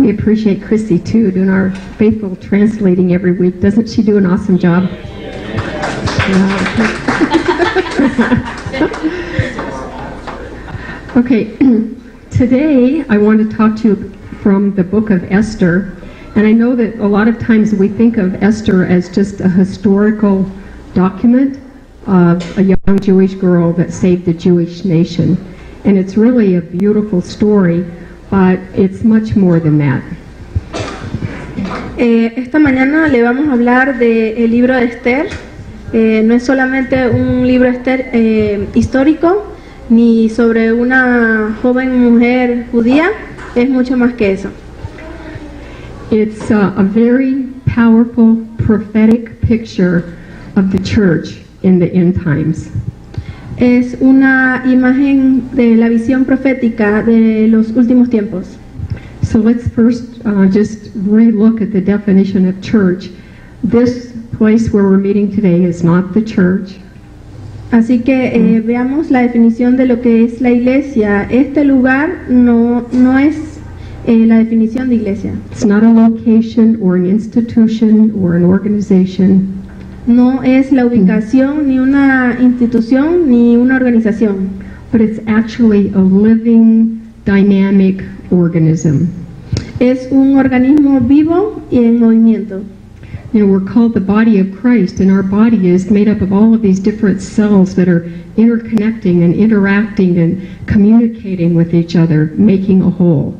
We appreciate Chrissy too, doing our faithful translating every week. Doesn't she do an awesome job? Okay, today I want to talk to you from the book of Esther. And I know that a lot of times we think of Esther as just a historical document of a young Jewish girl that saved the Jewish nation. And it's really a beautiful story, but it's much more than that. Esta mañana le vamos a hablar del libro de Esther. No es solamente un libro histórico, ni sobre una joven mujer judía, es mucho más que eso. It's a very powerful prophetic picture of the church in the end times. Es una imagen de la visión profética de los últimos tiempos. So let's first just re-look at the definition of church. This place where we're meeting today is not the church. Así que veamos la definición de lo que es la iglesia. Este lugar no es la definición de iglesia. It's not a location or an institution or an organization. No es la ubicación, ni una institución, ni una organización. But it's actually a living, dynamic organism. Es un organismo vivo y en movimiento. You know, we're called the body of Christ, and our body is made up of all of these different cells that are interconnecting and interacting and communicating with each other, making a whole.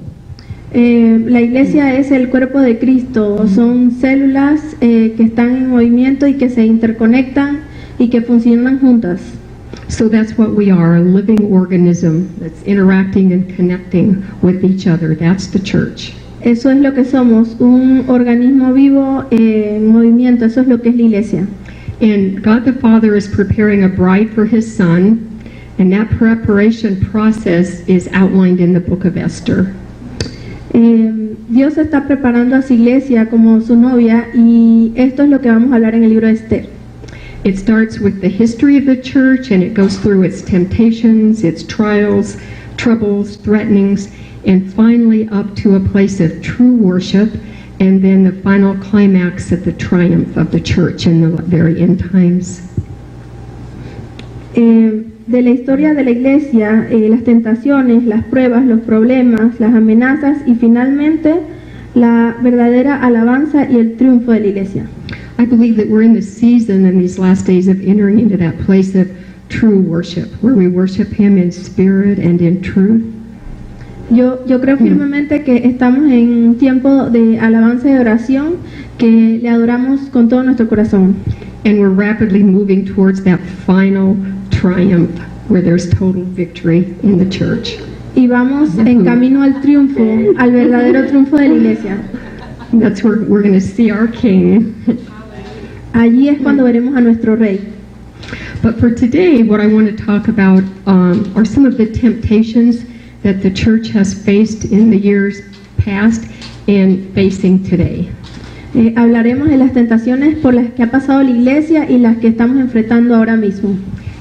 La iglesia es el cuerpo de Cristo, son células que están en movimiento y que se interconectan y que funcionan juntas. So that's what we are, a living organism that's interacting and connecting with each other. That's the church. Eso es lo que somos, un organismo vivo en movimiento, eso es lo que es la iglesia. And God the Father is preparing a bride for His Son, and that preparation process is outlined in the book of Esther. Dios está preparando a su iglesia como su novia y esto es lo que vamos a hablar en el libro de Esther. It starts with the history of the church and it goes through its temptations, its trials, troubles, threatenings, and finally up to a place of true worship, and then the final climax of the triumph of the church in the very end times. De la historia de la iglesia, las tentaciones, las pruebas, los problemas, las amenazas y finalmente la verdadera alabanza y el triunfo de la iglesia. I believe that we're in the season in these last days of entering into that place of true worship, where we worship Him in spirit and in truth. Yo creo firmemente que estamos en un tiempo de alabanza y de oración, que le adoramos con todo nuestro corazón. And we're rapidly moving towards that final triumph where there's total victory in the church. Y vamos en camino al triunfo, al verdadero triunfo de la iglesia. That's where we're going to see our King. Allí es cuando veremos a nuestro Rey. But for today, what I want to talk about are some of the temptations that the church has faced in the years past and facing today. Hablaremos de las tentaciones por las que ha pasado la iglesia y las que estamos enfrentando ahora mismo.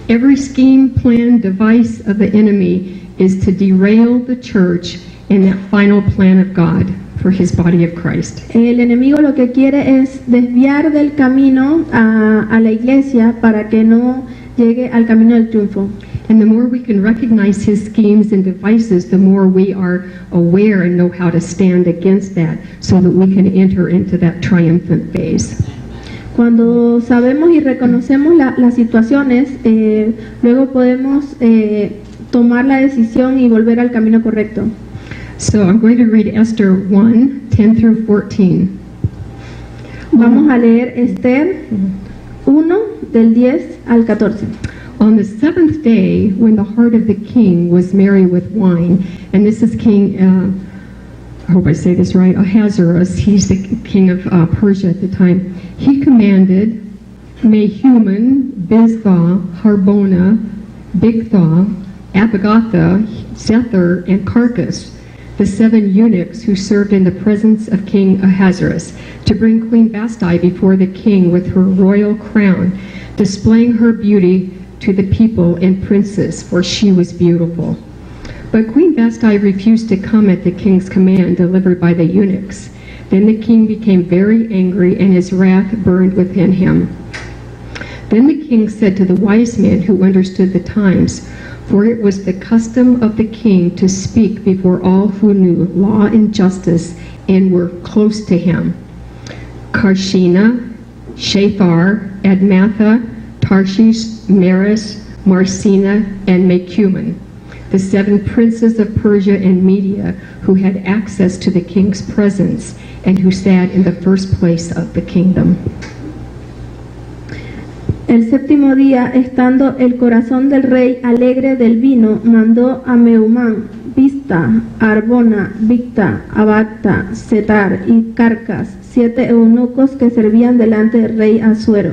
Every scheme, plan, device of the enemy is to derail the church in that final plan of God for His body of Christ. El enemigo lo que quiere es desviar del camino a la iglesia para que no llegue al camino del triunfo. And the more we can recognize his schemes and devices, the more we are aware and know how to stand against that so that we can enter into that triumphant phase. Cuando sabemos y reconocemos las situaciones, luego podemos tomar la decisión y volver al camino correcto. So I'm going to read Esther 1, 10 through 14. Vamos a leer Esther 1, del 10 al 14. On the seventh day, when the heart of the king was merry with wine, and this is King, I hope I say this right, Ahasuerus, he's the king of Persia at the time, he commanded Mehuman, Biztha, Harbona, Bigtha, Abigatha, Zethar, and Carcas, the 7 eunuchs who served in the presence of King Ahasuerus, to bring Queen Vashti before the king with her royal crown, displaying her beauty to the people and princes, for she was beautiful. But Queen Vashti refused to come at the king's command delivered by the eunuchs. Then the king became very angry, and his wrath burned within him. Then the king said to the wise men who understood the times, for it was the custom of the king to speak before all who knew law and justice and were close to him, Karshena, Shethar, Admatha, Tarshish, Meres, Marsena, and Mecumen, the 7 princes of Persia and Media who had access to the king's presence and who sat in the first place of the kingdom. El séptimo día, estando el corazón del rey alegre del vino, mandó a Meumán, Bizta, Arbona, Bigta, Abagta, Setar y Carcas, 7 eunucos que servían delante del rey Asuero,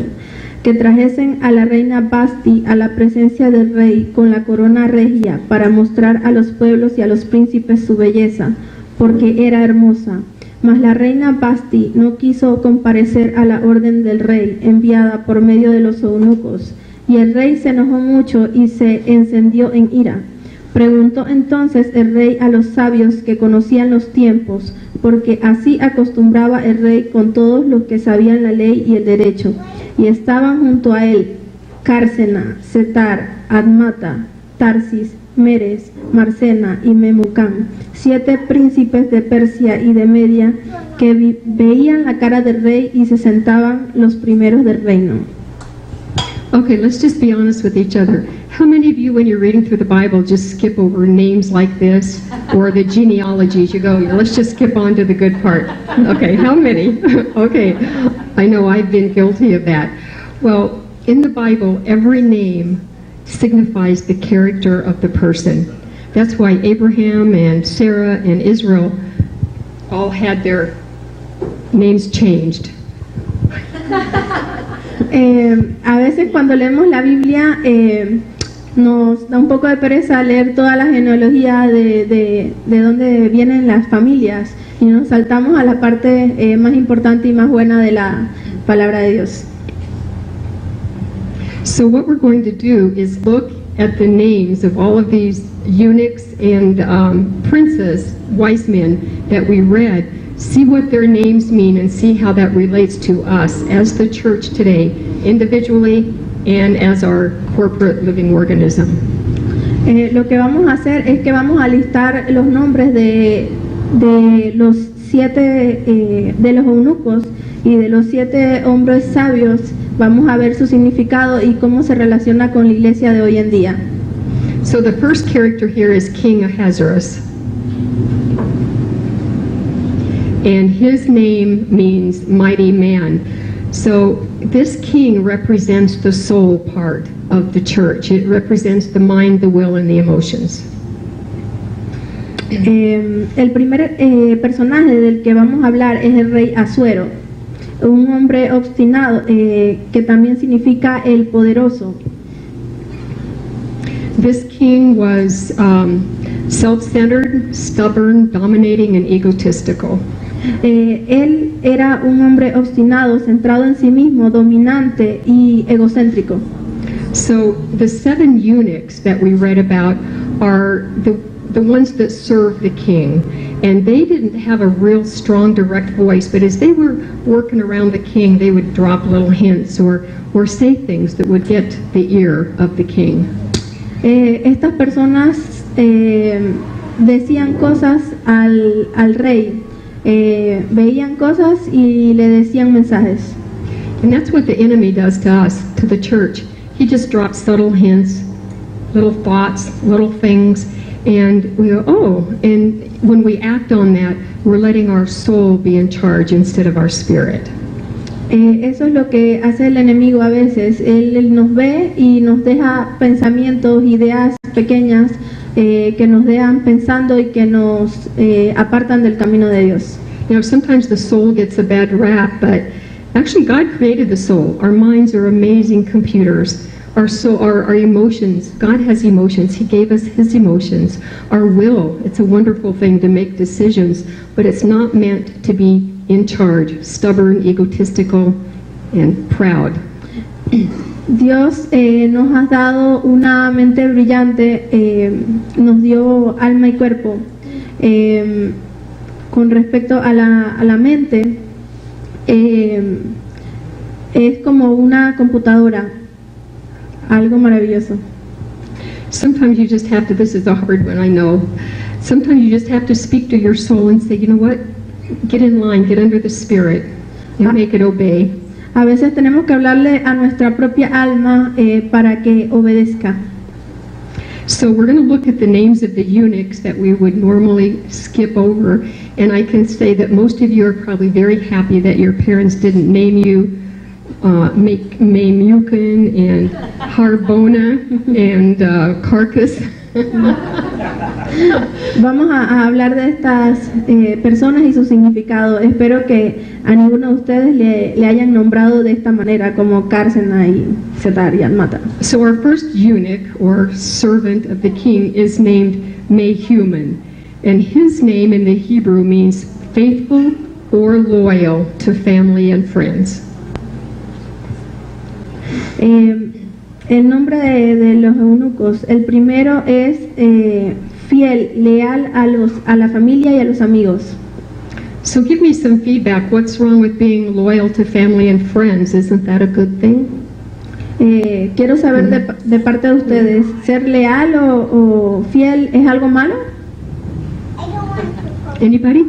que trajesen a la reina Vashti a la presencia del rey con la corona regia para mostrar a los pueblos y a los príncipes su belleza, porque era hermosa. Mas la reina Vashti no quiso comparecer a la orden del rey enviada por medio de los eunucos, y el rey se enojó mucho y se encendió en ira. Preguntó entonces el rey a los sabios que conocían los tiempos, porque así acostumbraba el rey con todos los que sabían la ley y el derecho, y estaban junto a él Cársena, Setar, Admata, Tarsis, Meres, Marsena y Memucán, 7 príncipes de Persia y de Media que veían la cara del rey y se sentaban los primeros del reino. Okay, let's just be honest with each other. How many of you, when you're reading through the Bible, just skip over names like this or the genealogies? You go, let's just skip on to the good part. Okay, how many? Okay, I know I've been guilty of that. Well, in the Bible, every name signifies the character of the person. That's why Abraham and Sarah and Israel all had their names changed. A veces cuando leemos la Biblia nos da un poco de pereza leer toda la genealogía de dónde vienen las familias y nos saltamos a la parte más importante y más buena de la palabra de Dios. So what we're going to do is look at the names of all of these eunuchs and princes, wise men that we read, see what their names mean and see how that relates to us as the church today, individually and as our corporate living organism. Lo que vamos a hacer es que vamos a listar los nombres de los 7 de los eunucos y de los 7 hombres sabios. Vamos a ver su significado y cómo se relaciona con la iglesia de hoy en día. So the first character here is King Ahasuerus. And his name means mighty man. So this king represents the soul part of the church. It represents the mind, the will, and the emotions. El primer personaje del que vamos a hablar es el rey Asuero, un hombre obstinado que también significa el poderoso. This king was self-centered, stubborn, dominating, and egotistical. Él era un hombre obstinado, centrado en sí mismo, dominante y egocéntrico. So the 7 eunuchs that we read about are the ones that served the king, and they didn't have a real strong direct voice, but as they were working around the king, they would drop little hints or say things that would get the ear of the king. Estas personas decían cosas al rey, veían cosas y le decían mensajes. And that's what the enemy does to us, to the church. He just drops subtle hints, little thoughts, little things, and we go, oh, and when we act on that, we're letting our soul be in charge instead of our spirit. Eso es lo que hace el enemigo a veces. Él nos ve y nos deja pensamientos, ideas pequeñas que nos dejan pensando y que nos apartan del camino de Dios. You know, sometimes the soul gets a bad rap, but actually God created the soul. Our minds are amazing computers. Our soul, our emotions, God has emotions. He gave us His emotions. Our will, it's a wonderful thing to make decisions, but it's not meant to be in charge, stubborn, egotistical, and proud. Dios nos ha dado una mente brillante, nos dio alma y cuerpo. Con respecto a la mente, es como una computadora, algo maravilloso. Sometimes you just have to, this is a hard one, I know. Sometimes you just have to speak to your soul and say, you know what? Get in line, get under the Spirit, and make it obey. A veces tenemos que hablarle a nuestra propia alma para que obedezca. So we're going to look at the names of the eunuchs that we would normally skip over, and I can say that most of you are probably very happy that your parents didn't name you Memucan and Harbona and Carcass. Vamos a hablar de estas personas y su significado. Espero que a ninguno de ustedes le hayan nombrado de esta manera, como Cársena y Setar y Almata. So our first eunuch, or servant of the king, is named Mehuman, and his name in the Hebrew means faithful or loyal to family and friends. El nombre de los eunucos, el primero es fiel, leal a la familia y a los amigos. So give me some feedback. What's wrong with being loyal to family and friends? Isn't that a good thing? Quiero saber de parte de ustedes, ¿ser leal o fiel es algo malo? Anybody?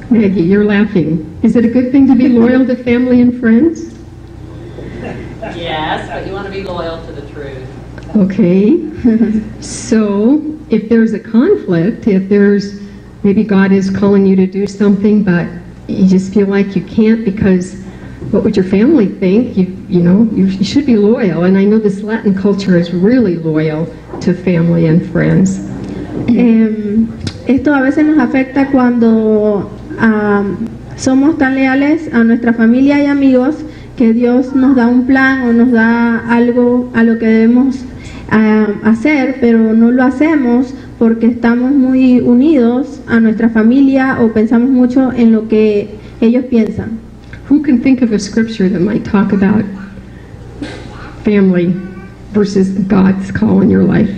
Maggie, you're laughing. Is it a good thing to be loyal to family and friends? Yes, but you want to be loyal to the truth. Okay. So if there's a conflict, if there's maybe God is calling you to do something, but you just feel like you can't because what would your family think? You should be loyal. And I know this Latin culture is really loyal to family and friends. Esto a veces nos afecta cuando somos tan leales a nuestra familia y amigos que Dios nos da un plan o nos da algo a lo que debemos hacer, pero no lo hacemos porque estamos muy unidos a nuestra familia o pensamos mucho en lo que ellos piensan. Who can think of a scripture that might talk about family versus God's call in your life?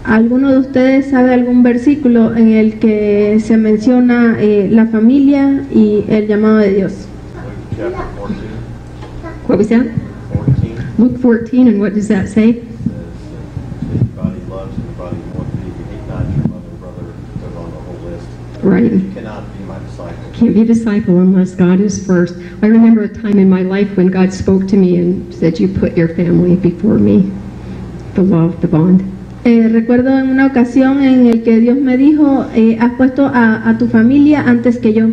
¿Alguno de ustedes sabe algún versículo en el que se menciona la familia y el llamado de Dios? Chapter 14. What was that? 14 Luke 14, and what does that say? says, anybody loves anybody more than me, you hate not your mother, brother, goes on the whole list. Right. You cannot be my disciple. Can't be a disciple unless God is first. I remember a time in my life when God spoke to me and said, you put your family before me. The love, the bond. Recuerdo en una ocasión en el que Dios me dijo, has puesto a tu familia antes que yo.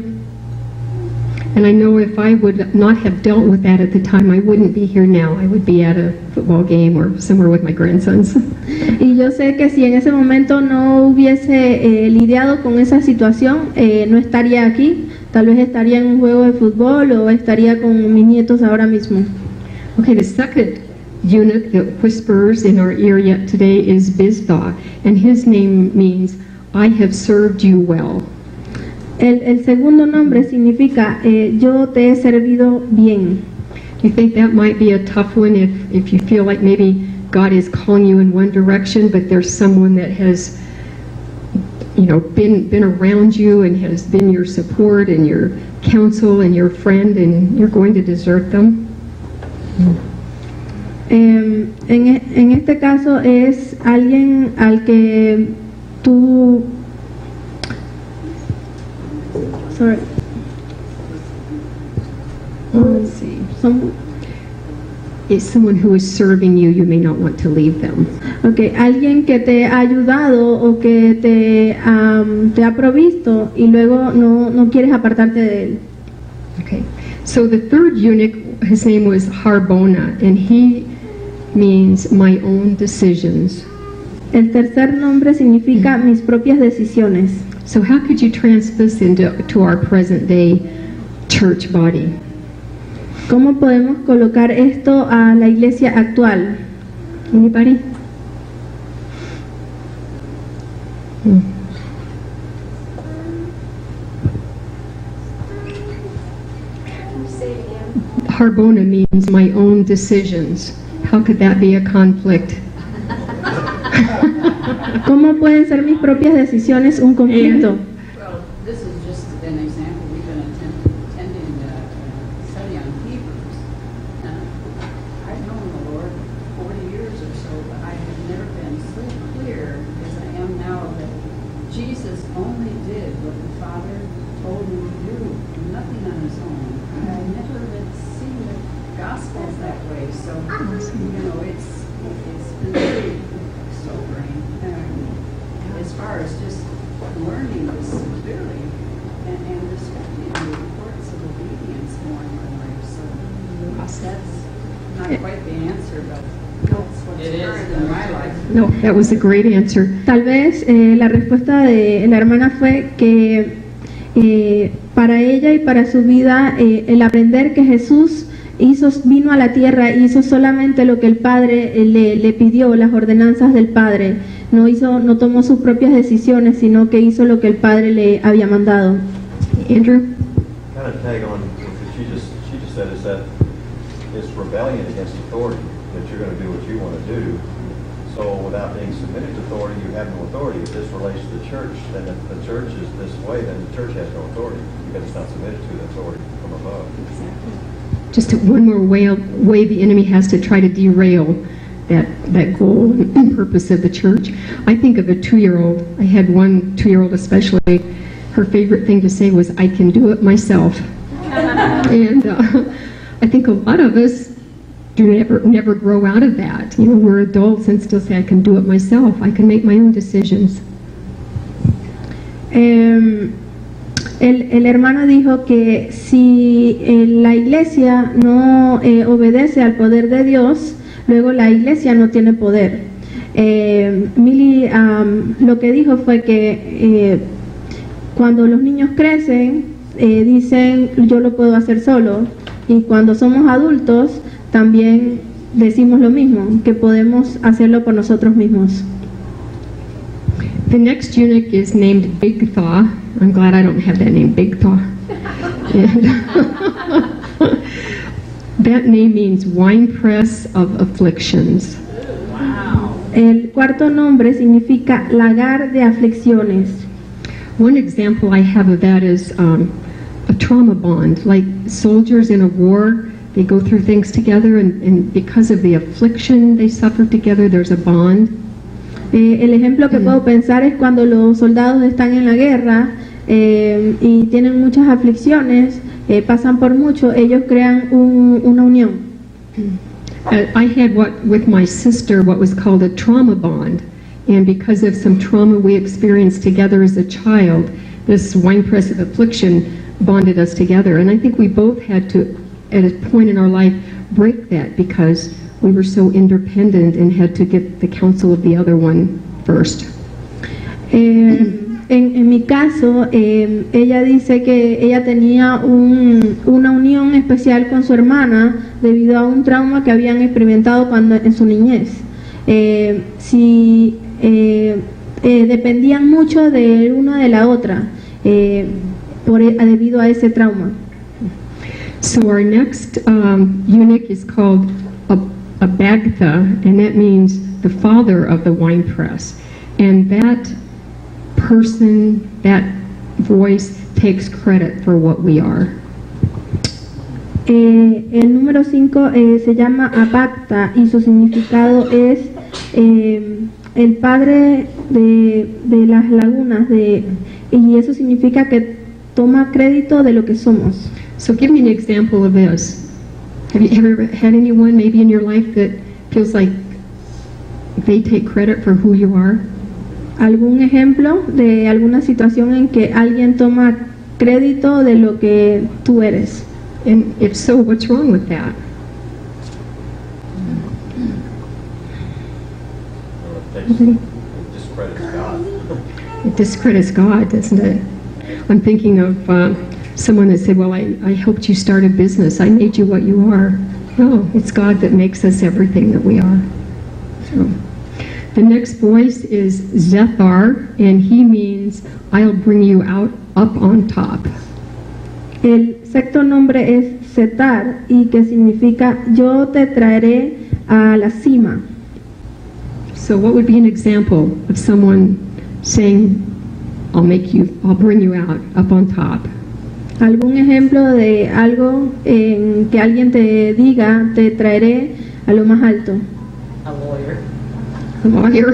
And I know if I would not have dealt with that at the time, I wouldn't be here now. I would be at a football game or somewhere with my grandsons. Y yo sé que si en ese momento no hubiese lidiado con esa situación, no estaría aquí. Tal vez estaría en un juego de fútbol o estaría con mis nietos ahora mismo. Okay, the second eunuch that whispers in our ear yet today is Biztha, and his name means, I have served you well. El segundo nombre significa, yo te he servido bien. Do you think that might be a tough one if you feel like maybe God is calling you in one direction, but there's someone that has, been around you and has been your support and your counsel and your friend, and you're going to desert them? En este caso es alguien al que tú... Sorry. Let's see. Some- It's someone who is serving you, you may not want to leave them. Okay, alguien que te ha ayudado o que te ha provisto y luego no quieres apartarte de él. Okay. So the third eunuch, his name was Harbona, and he means my own decisions. El tercer nombre significa mis propias decisiones. So how could you transfer this to our present day church body? ¿Cómo podemos colocar esto a la iglesia actual? Anybody? Harbona means my own decisions. How could that be a conflict? ¿Cómo pueden ser mis propias decisiones un conflicto? Well, this is just an example. We've been attending study on Hebrews. I've known the Lord 40 years or so, but I have never been so clear as I am now that Jesus only did what the Father told him to do, nothing on his own. I never had seen the Gospels that way, so you know it's been very sobering as far as just learning this clearly and respecting the importance of obedience more in my life. So that's not quite the answer, but that's what's It is. current in my life. No, that was a great answer. Tal vez la respuesta de la hermana fue que para ella y para su vida el aprender que Jesús vino a la tierra y hizo solamente lo que el Padre le pidió, las ordenanzas del Padre. No tomó sus propias decisiones, sino que hizo lo que el Padre le había mandado. Andrew? Kind of tag on what she just said is that it's rebellion against authority, that you're going to do what you want to do. So without being submitted to authority, you have no authority. If this relates to the church, then if the church is this way, then the church has no authority because it's not submitted to the authority from above. Just one more way the enemy has to try to derail that goal and purpose of the church. I think of a 2-year-old. I had one 2-year-old especially. Her favorite thing to say was, "I can do it myself." And I think a lot of us never grow out of that. You know, we're adults and still say, "I can do it myself. I can make my own decisions." El hermano dijo que si la iglesia no obedece al poder de Dios, luego la iglesia no tiene poder. Millie lo que dijo fue que cuando los niños crecen, dicen yo lo puedo hacer solo, y cuando somos adultos también decimos lo mismo, que podemos hacerlo por nosotros mismos. The next eunuch is named Bigtha. I'm glad I don't have that name, Bigtha. And that name means winepress of afflictions. El cuarto nombre significa lagar de aflicciones. One example I have of that is a trauma bond. Like soldiers in a war, they go through things together, and because of the affliction they suffer together, there's a bond. El ejemplo que puedo pensar es cuando los soldados están en la guerra y tienen muchas aflicciones, pasan por mucho, ellos crean una unión. I had with my sister what was called a trauma bond, and because of some trauma we experienced together as a child, this winepress of affliction bonded us together. And I think we both had to, at a point in our life, break that because we were so independent and had to get the counsel of the other one first. En mi caso, ella dice que ella tenía una unión especial con su hermana debido a un trauma que habían experimentado en su niñez. Dependían mucho de una de la otra debido a ese trauma. So our next eunuch is called a Bagtha, and that means the father of the winepress. And that person, that voice, takes credit for what we are. El número 5 se llama Abagtha y su significado es el padre de las lagunas, y eso significa que toma crédito de lo que somos. So give me an example of this. Have you ever had anyone maybe in your life that feels like they take credit for who you are? ¿Algún ejemplo de alguna situación en que alguien toma crédito de lo que tú eres? And if so, what's wrong with that? It discredits God. It discredits God, doesn't it? I'm thinking of someone that said, well, I helped you start a business. I made you what you are. No, it's God that makes us everything that we are. So, the next voice is Zethar, and he means, I'll bring you out up on top. El sexto nombre es Setar y que significa yo te traeré a la cima. So what would be an example of someone saying, I'll bring you out up on top? ¿Algún ejemplo de algo en que alguien te diga, te traeré a lo más alto? A lawyer. A lawyer?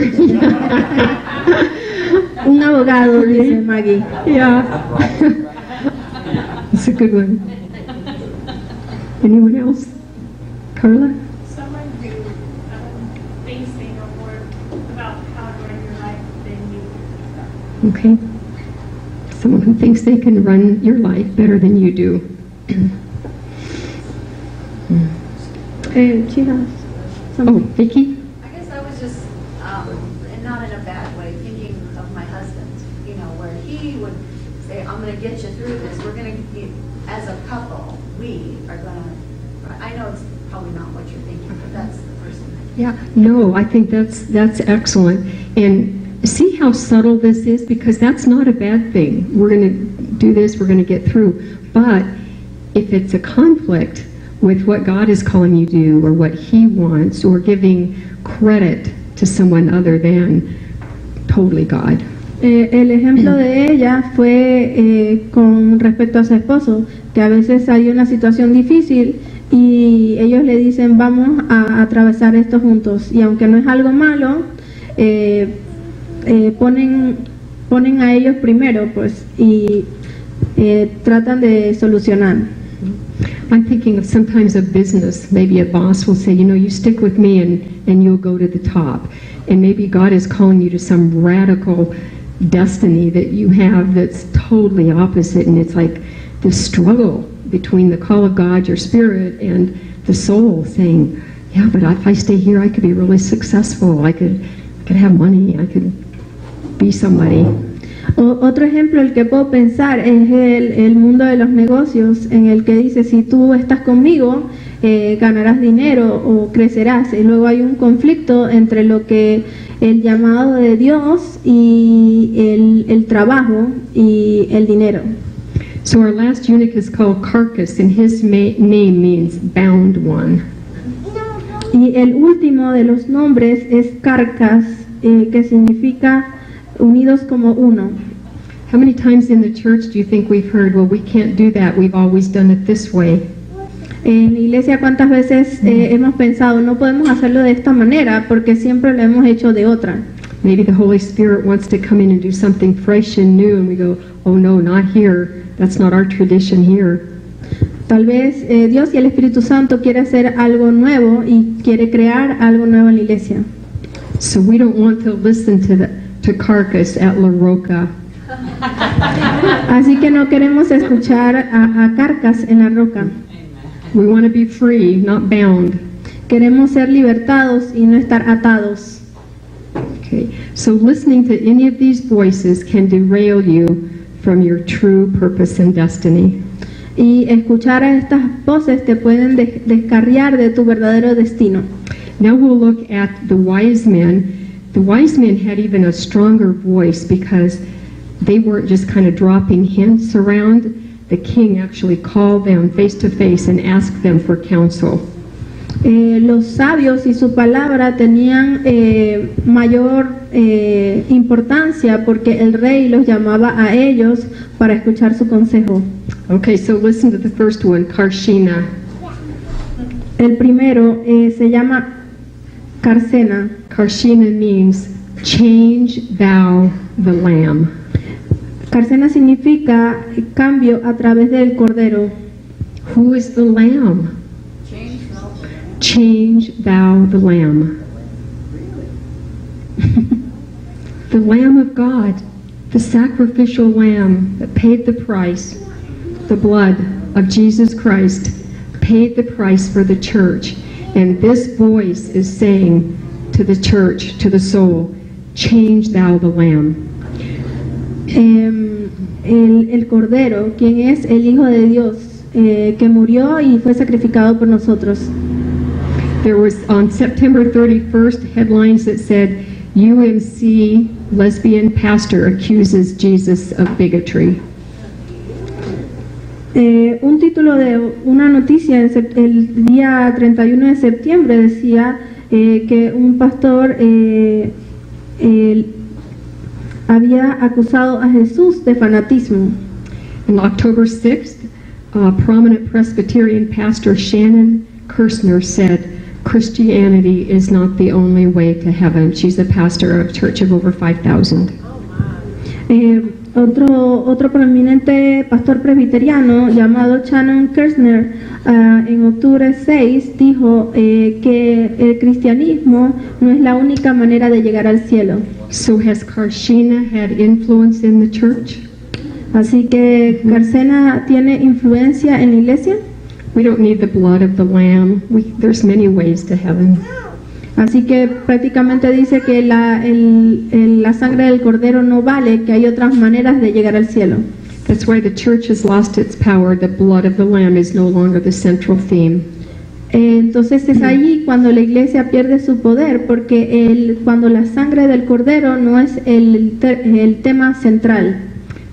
Un abogado, dice Maggie. Yeah. It's a good one. Anyone else? Carla? Someone who thinks they know more about how to run your life than you. Okay. Someone who thinks they can run your life better than you do. She has Oh, something. Vicky? I guess I was just, and not in a bad way, thinking of my husband, you know, where he would say, I'm going to get you through this. We're going to, as a couple, we are going to, I know it's probably not what you're thinking, but that's the person. Yeah. No, I think that's excellent. And see how subtle this is? Because that's not a bad thing. We're going to do this, we're going to get through. But if it's a conflict with what God is calling you to do or what He wants, or giving credit to someone other than totally God. El ejemplo de ella fue con respecto a su esposo, que a veces hay una situación difícil y ellos le dicen vamos a atravesar esto juntos, y aunque no es algo malo, ponen a ellos primero, pues, y tratan de solucionar. I'm thinking of sometimes a business, maybe a boss will say, you stick with me and you'll go to the top. And maybe God is calling you to some radical destiny that you have that's totally opposite, and it's like this struggle between the call of God, your spirit, and the soul saying, yeah, but if I stay here, I could be really successful. I could have money. I could be somebody. Otro ejemplo el que puedo pensar es el mundo de los negocios, en el que dice si tú estás conmigo ganarás dinero o crecerás, y luego hay un conflicto entre lo que el llamado de Dios y el trabajo y el dinero. So our last eunuch is called Carcass, and his name means bound one. Y el último de los nombres es Carcas, que significa unidos como uno. How many times in the church do you think we've heard, well, we can't do that, we've always done it this way? En la iglesia, ¿cuántas veces hemos pensado no podemos hacerlo de esta manera porque siempre lo hemos hecho de otra? Maybe the Holy Spirit wants to come in and do something fresh and new, and we go, oh no, not here, that's not our tradition here. Tal vez Dios y el Espíritu Santo quiere hacer algo nuevo y quiere crear algo nuevo en la iglesia. So we don't want to listen to Carcass at La Roca. Así que no queremos escuchar a Carcas en la roca. We want to be free, not bound. Queremos ser libertados y no estar atados. Okay, so listening to any of these voices can derail you from your true purpose and destiny. Y escuchar a estas voces te pueden descarriar de tu verdadero destino. Now we'll look at the wise men. The wise men had even a stronger voice because they weren't just kind of dropping hints around. The king actually called them face to face and asked them for counsel. Los sabios y su palabra tenían mayor importancia porque el rey los llamaba a ellos para escuchar su consejo. Okay, so listen to the first one, Karshina. El primero se llama Carcena. Karshina means, change thou the lamb. Carcena significa cambio a través del cordero. Who is the lamb? Change thou the lamb. The Lamb of God, the sacrificial lamb that paid the price, the blood of Jesus Christ paid the price for the church. And this voice is saying to the church, to the soul, change thou the lamb. El Cordero, quien es el Hijo de Dios, que murió y fue sacrificado por nosotros. There was on September 31st headlines that said, UMC lesbian pastor accuses Jesus of bigotry. Un título de una noticia el día 31 de septiembre decía que un pastor había acusado a Jesús de fanatismo. On October 6th, prominent Presbyterian pastor Shannon Kirsner said, Christianity is not the only way to heaven. She's a pastor of a church of over 5,000. Otro prominente pastor presbiteriano llamado Shannon Kirsner en octubre 6 dijo que el cristianismo no es la única manera de llegar al cielo. So has Karshina had influence in the church? Así que Karsena tiene influencia en la iglesia. We don't need the blood of the lamb. There's many ways to heaven. Así que prácticamente dice que la sangre del cordero no vale, que hay otras maneras de llegar al cielo. That's why the church has lost its power. The blood of the lamb is no longer the central theme. Entonces es allí cuando la iglesia pierde su poder, porque cuando la sangre del cordero no es el tema central.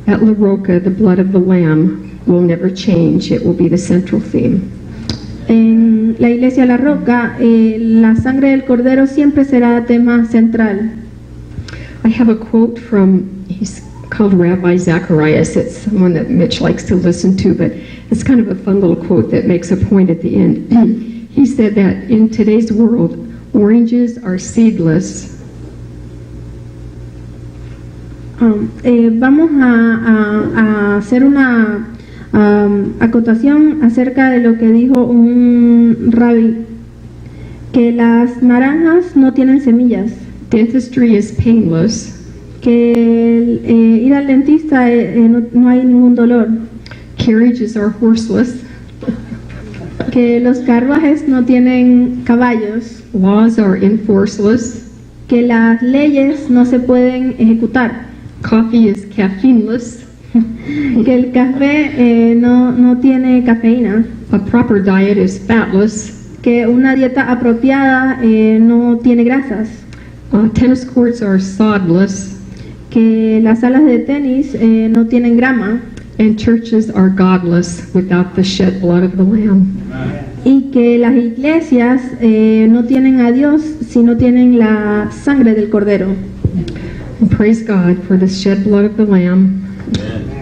At La Roca, the blood of the lamb will never change. It will be the central theme. En la iglesia La Roca, la sangre del cordero siempre será tema central. I have a quote he's called Rabbi Zacharias. It's one that Mitch likes to listen to, but it's kind of a fun little quote that makes a point at the end. He said that in today's world, oranges are seedless. Vamos a hacer una acotación acerca de lo que dijo un rabí, que las naranjas no tienen semillas, Dentistry is painless. que ir al dentista no hay ningún dolor, Carriages are horseless. que los carruajes no tienen caballos, Laws are enforceless. que las leyes no se pueden ejecutar, Coffee is caffeineless. que el café no tiene cafeína, A proper diet is fatless. que una dieta apropiada no tiene grasas, Tennis courts are sodless. que las salas de tenis no tienen grama, And churches are godless without the shed blood of the Lamb. y que las iglesias no tienen a Dios si no tienen la sangre del cordero. And praise God for the shed blood of the Lamb.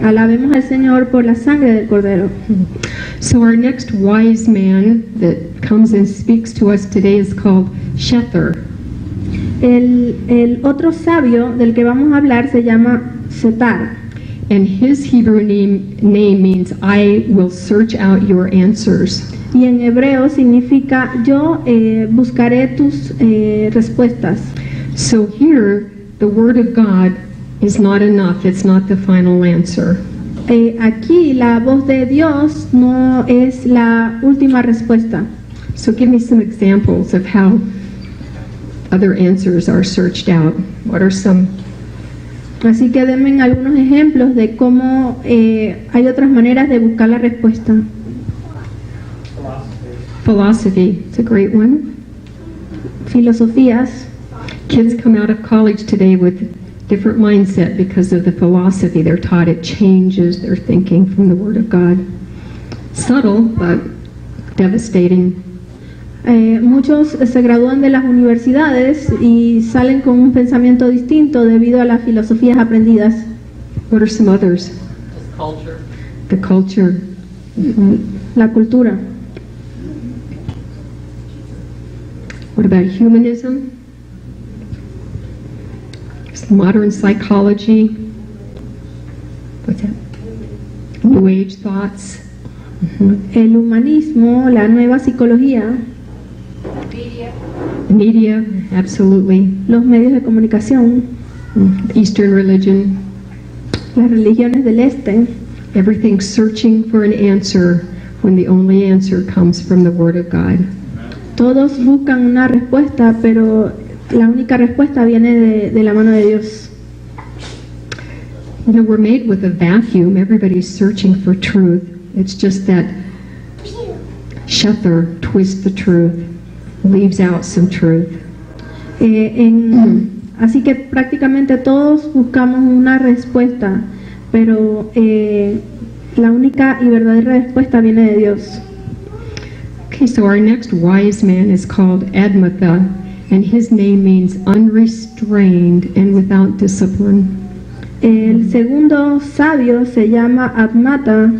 Alabemos al Señor por la sangre del cordero. So our next wise man that comes and speaks to us today is called Shether. El otro sabio del que vamos a hablar se llama Setar, And his Hebrew name means I will search out your answers. y en hebreo significa yo buscaré tus respuestas. So here, the word of God is not enough. It's not the final answer. Aquí la voz de Dios no es la última respuesta. So give me some examples of how other answers are searched out. What are some? Así que denme algunos ejemplos de cómo hay otras maneras de buscar la respuesta. Philosophy, it's a great one. Filosofías. Kids come out of college today with different mindset because of the philosophy they're taught. It changes their thinking from the Word of God. Subtle, but devastating. Muchos se gradúan de las universidades y salen con un pensamiento distinto debido a las filosofías aprendidas. What are some others? Just culture. The culture. La cultura. What about humanism? Modern psychology. What's that? New Age thoughts. El humanismo, la nueva psicología, Media, absolutely. los medios de comunicación, Eastern religion. las religiones del este. Everything searching for an answer when the only answer comes from the Word of God. Todos buscan una respuesta, pero la única respuesta viene de la mano de Dios. You know, we're made with a vacuum. Everybody's searching for truth. It's just that Shether twists the truth, leaves out some truth. Así que prácticamente todos buscamos una respuesta, pero La única y verdadera respuesta viene de Dios. Okay, so our next wise man is called Admatha, and his name means unrestrained and without discipline. El segundo sabio se llama Admata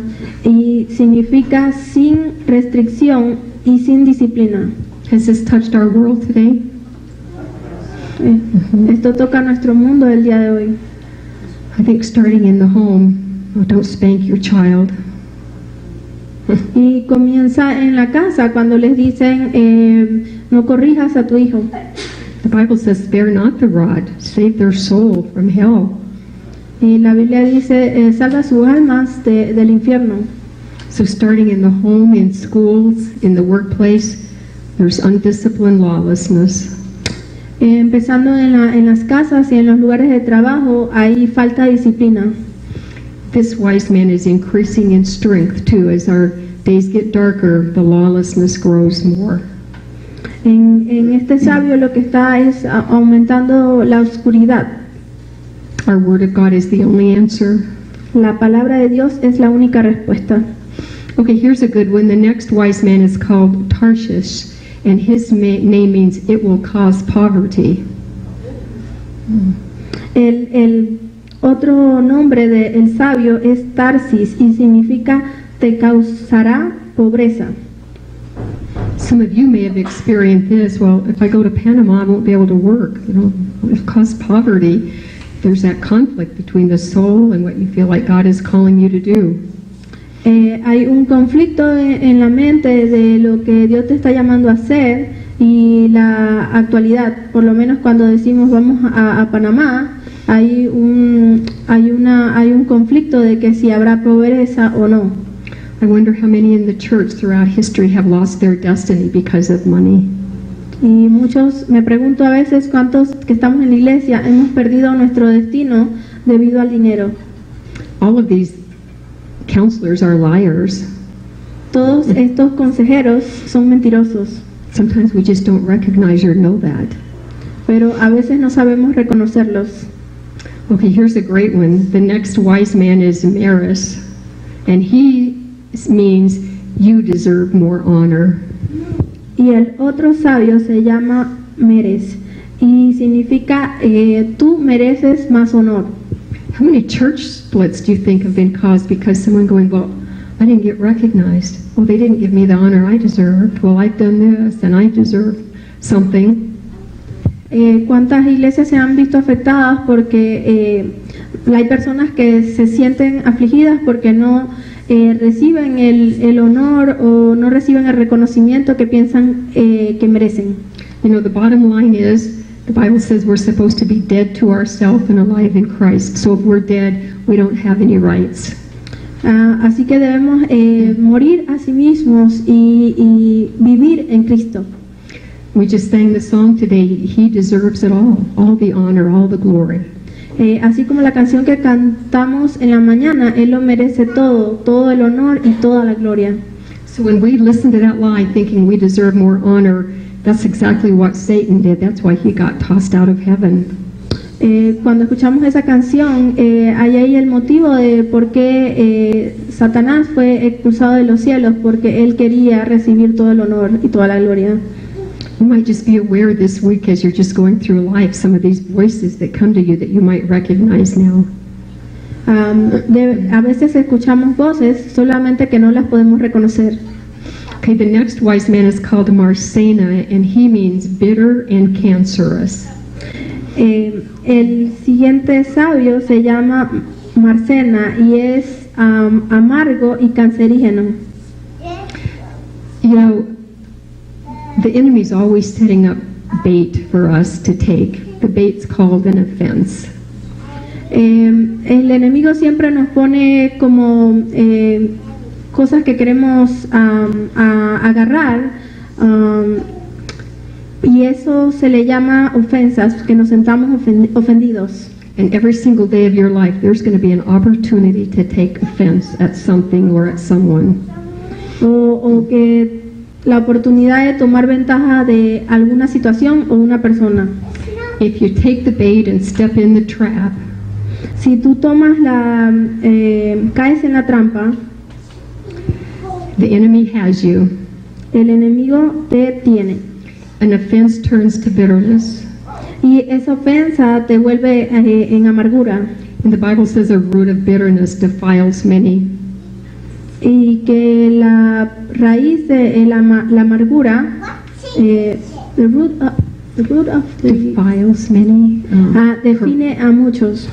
y significa sin restricción y sin disciplina. Has this touched our world today? Esto toca nuestro mundo el día de hoy. I think starting in the home, don't spank your child. Y comienza en la casa cuando les dicen no corrijas a tu hijo. The Bible says, spare not the rod, save their soul from hell. Y la Biblia dice salva sus almas del infierno. So starting in the home, in schools, in the workplace, there's undisciplined lawlessness. Empezando en las casas y en los lugares de trabajo hay falta de disciplina. This wise man is increasing in strength too. As our days get darker, the lawlessness grows more. En este sabio lo que está es aumentando la oscuridad. Our word of God is the only answer. La palabra de Dios es la única respuesta. Okay, here's a good one. The next wise man is called Tarshish, and his name means it will cause poverty. El otro nombre del sabio es Tarsis y significa te causará pobreza. Some of you may have experienced this. Well, if I go to Panama, I won't be able to work. It'll cause poverty. There's that conflict between the soul and what you feel like God is calling you to do. Hay un conflicto en la mente de lo que Dios te está llamando a hacer y la actualidad. Por lo menos cuando decimos vamos a Panamá, hay un conflicto de que si habrá pobreza o no. I wonder how many in the church throughout history have lost their destiny because of money. Y muchos, me pregunto a veces cuántos que estamos en la iglesia hemos perdido nuestro destino debido al dinero. All of these counselors are liars. Todos estos consejeros son mentirosos, Sometimes we just don't recognize or know that. pero a veces no sabemos reconocerlos. Okay, here's a great one. The next wise man is Maris, and he means you deserve more honor. Y el otro sabio se llama Meres y significa tú mereces más honor. How many church splits do you think have been caused because someone going, well, I didn't get recognized. Well, they didn't give me the honor I deserved. Well, I've done this and I deserve something. ¿Cuántas iglesias se han visto afectadas porque hay personas que se sienten afligidas porque no reciben el honor o no reciben el reconocimiento que piensan que merecen? You know, the bottom line is, the Bible says we're supposed to be dead to ourselves and alive in Christ. So if we're dead, we don't have any rights. Así que debemos morir a sí mismos y vivir en Cristo. We just sang the song today, He deserves it all the honor, all the glory. Así como la canción que cantamos en la mañana, Él lo merece todo el honor y toda la gloria. So when we listen to that lie thinking we deserve more honor, that's exactly what Satan did. That's why he got tossed out of heaven. Cuando escuchamos esa canción, hay ahí el motivo de por qué Satanás fue expulsado de los cielos, porque él quería recibir todo el honor y toda la gloria. You might just be aware this week as you're just going through life, some of these voices that come to you that you might recognize now. A veces escuchamos voces solamente que no las podemos reconocer. Okay, the next wise man is called Marsena, and he means bitter and cancerous. El siguiente sabio se llama Marsena y es amargo y cancerígeno. You know, the enemy's always setting up bait for us to take. The bait's called an offense. El enemigo siempre nos pone como cosas que queremos agarrar y eso se le llama ofensas, que nos sentamos ofendidos. And every single day of your life, there's going to be an opportunity to take offense at something or at someone. O que la oportunidad de tomar ventaja de alguna situación o una persona. If you take the bait and step in the trap, Si tú tomas caes en la trampa, The enemy has you. El enemigo te tiene. An offense turns to bitterness. Y esa ofensa te vuelve en amargura. And the Bible says a root of bitterness defiles many. Y que la raíz de la amargura, the root of the, Defiles many. define a muchos.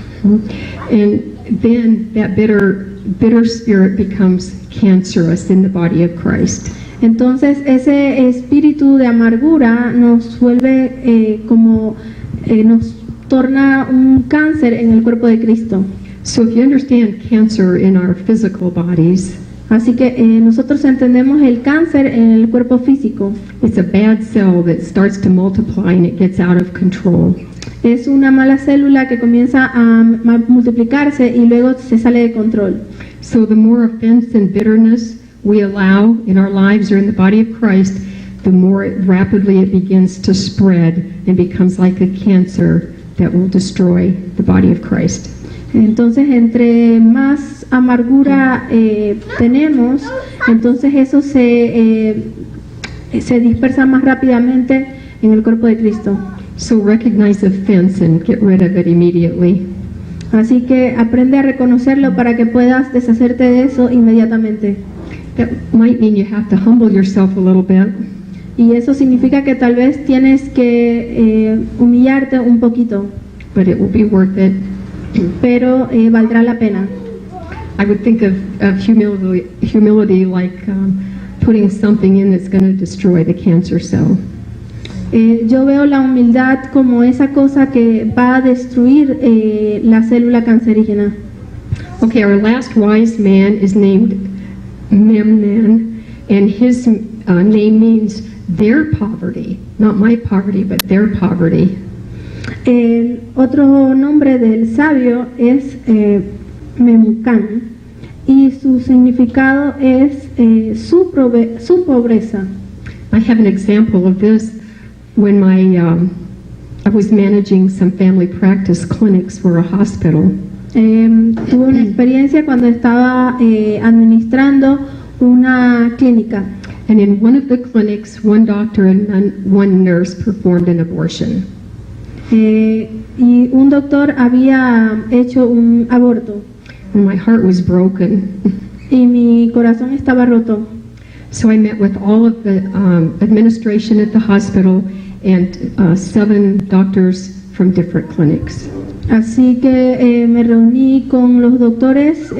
And then that bitter spirit becomes cancerous in the body of Christ. Entonces ese espíritu de amargura nos vuelve nos torna un cáncer en el cuerpo de Cristo. So if you understand cancer in our physical bodies, Así que nosotros entendemos el cáncer en el cuerpo físico. it's a bad cell that starts to multiply and it gets out of control. Es una mala célula que comienza a multiplicarse y luego se sale de control. So the more offense and bitterness we allow in our lives or in the body of Christ, the more rapidly it begins to spread and becomes like a cancer that will destroy the body of Christ. Entonces, entre más amargura tenemos, entonces eso se dispersa más rápidamente en el cuerpo de Cristo. So recognize offense and get rid of it immediately. Así que aprende a reconocerlo para que puedas deshacerte de eso inmediatamente. That might mean you have to humble yourself a little bit, Y eso significa que tal vez tienes que humillarte un poquito, but it will be worth it. pero valdrá la pena. I would think of humility like putting something in that's going to destroy the cancer cell. Yo veo la humildad como esa cosa que va a destruir la célula cancerígena. Okay, our last wise man is named Memnon, and his name means their poverty, not my poverty, but their poverty. El otro nombre del sabio es Memucán y su significado es su pobreza. I have an example of this when I was managing some family practice clinics for a hospital. Tuve una experiencia cuando estaba administrando una clínica. And in one of the clinics, one doctor and one nurse performed an abortion. Y un doctor había hecho un aborto And my heart was broken. y mi corazón estaba roto. So I met with all of the administration at the hospital and 7 doctors from different clinics. Así que me reuní con los doctores,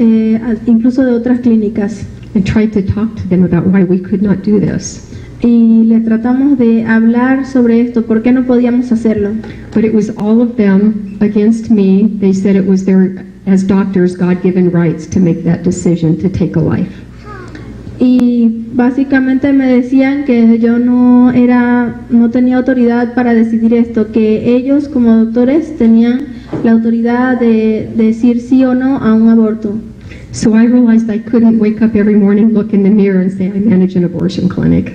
incluso de otras clínicas, And tried to talk to them about why we could not do this. y le tratamos de hablar sobre esto, por qué no podíamos hacerlo. But it was all of them against me. They said it was their, as doctors, God-given rights to make that decision to take a life. Y básicamente me decían que yo no tenía autoridad para decidir esto, que ellos como doctores tenían la autoridad de decir sí o no a un aborto. So I realized I couldn't wake up every morning, look in the mirror and say, I manage an abortion clinic.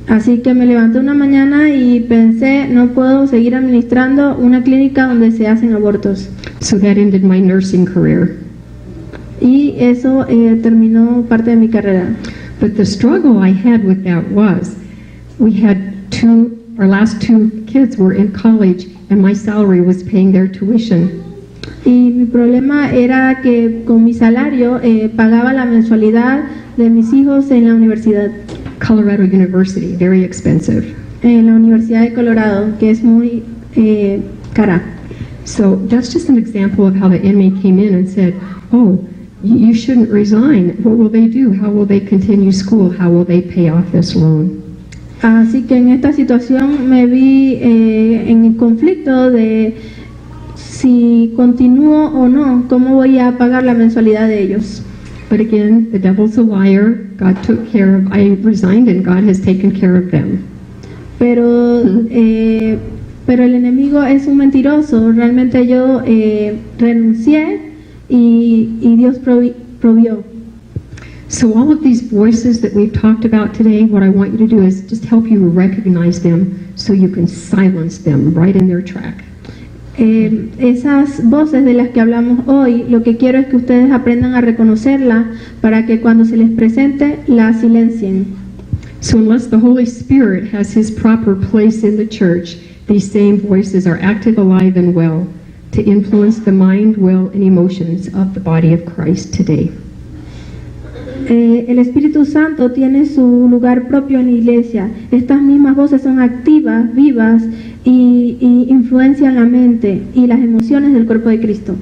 Así que me levanté una mañana y pensé, no puedo seguir administrando una clínica donde se hacen abortos. So that ended my nursing career. Y eso terminó parte de mi carrera. But the struggle I had with that was, our last 2 kids were in college and my salary was paying their tuition. Y mi problema era que con mi salario pagaba la mensualidad de mis hijos en la universidad, Colorado University, very expensive. en la Universidad de Colorado, que es muy cara. So that's just an example of how the enemy came in and said, oh, you shouldn't resign. What will they do? How will they continue school? How will they pay off this loan? Así que en esta situación me vi en el conflicto de si continúo o no, cómo voy a pagar la mensualidad de ellos. But again, the devil's a liar. God took care of, I resigned and God has taken care of them. Pero el enemigo es un mentiroso. Realmente yo renuncié y Dios provió. So all of these voices that we've talked about today, what I want you to do is just help you recognize them so you can silence them right in their track. Esas voces de las que hablamos hoy, lo que quiero es que ustedes aprendan a reconocerla para que cuando se les presente la silencien. So unless the Holy Spirit has his proper place in the church, these same voices are active, alive, and well to influence the mind, will, and emotions of the body of Christ today. El Espíritu Santo tiene su lugar propio en la iglesia. Estas mismas voces son activas, vivas y influencian la mente y las emociones del cuerpo de Cristo.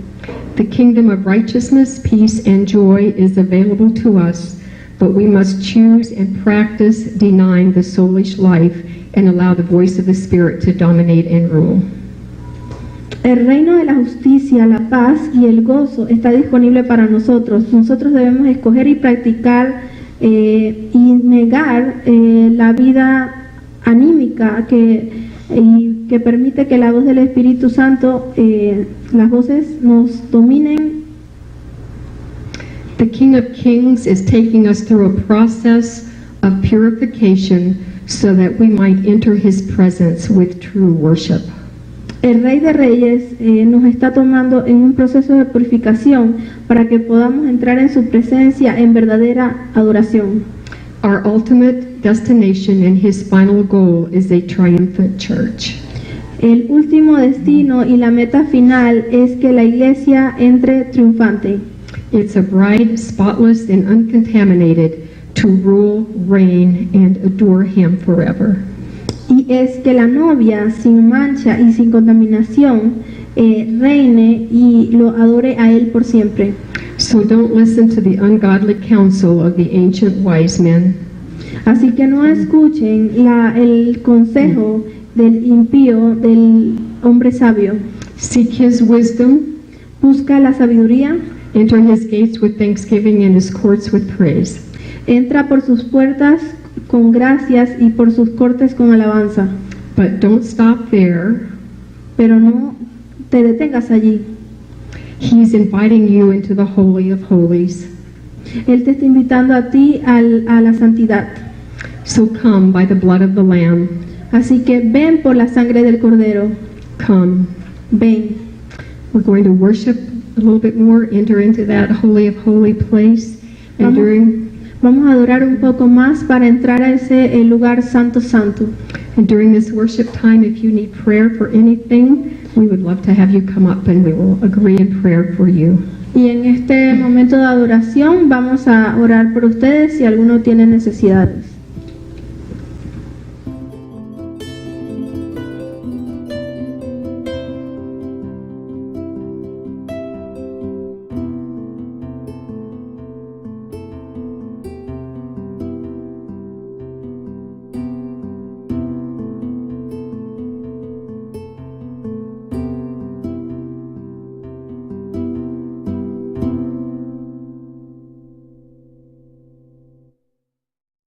The kingdom of righteousness, peace, and joy is available to us, but we must choose and practice denying the soulish life and allow the voice of the Spirit to dominate and rule. El reino de la justicia, la paz y el gozo está disponible para nosotros. Nosotros debemos escoger y practicar y negar la vida anímica que permite que la voz del Espíritu Santo, las voces nos dominen. The King of Kings is taking us through a process of purification so that we might enter his presence with true worship. El Rey de Reyes nos está tomando en un proceso de purificación para que podamos entrar en su presencia en verdadera adoración. Our ultimate destination and his final goal is a triumphant church. El último destino y la meta final es que la iglesia entre triunfante. It's a bride spotless and uncontaminated to rule, reign, and adore him forever. Y es que la novia sin mancha y sin contaminación reine y lo adore a él por siempre. So don't listen to the ungodly counsel of the ancient wise men. Así que no escuchen el consejo del impío, del hombre sabio. Seek his wisdom, Busca la sabiduría, enter his gates with thanksgiving and his courts with praise. entra por sus puertas con gracias y por sus cortes con alabanza. But don't stop there. Pero no te detengas allí. He's inviting you into the Holy of Holies. Él te está invitando a ti a la santidad. So come by the blood of the Lamb. Así que ven por la sangre del Cordero. Come. Ven. We're going to worship a little bit more, enter into that Holy of Holy place. And Vamos a adorar un poco más para entrar a ese lugar santo santo. during this worship time, if you need prayer for anything, we would love to have you come up and we will agree in prayer for you. Y en este momento de adoración vamos a orar por ustedes si alguno tiene necesidades.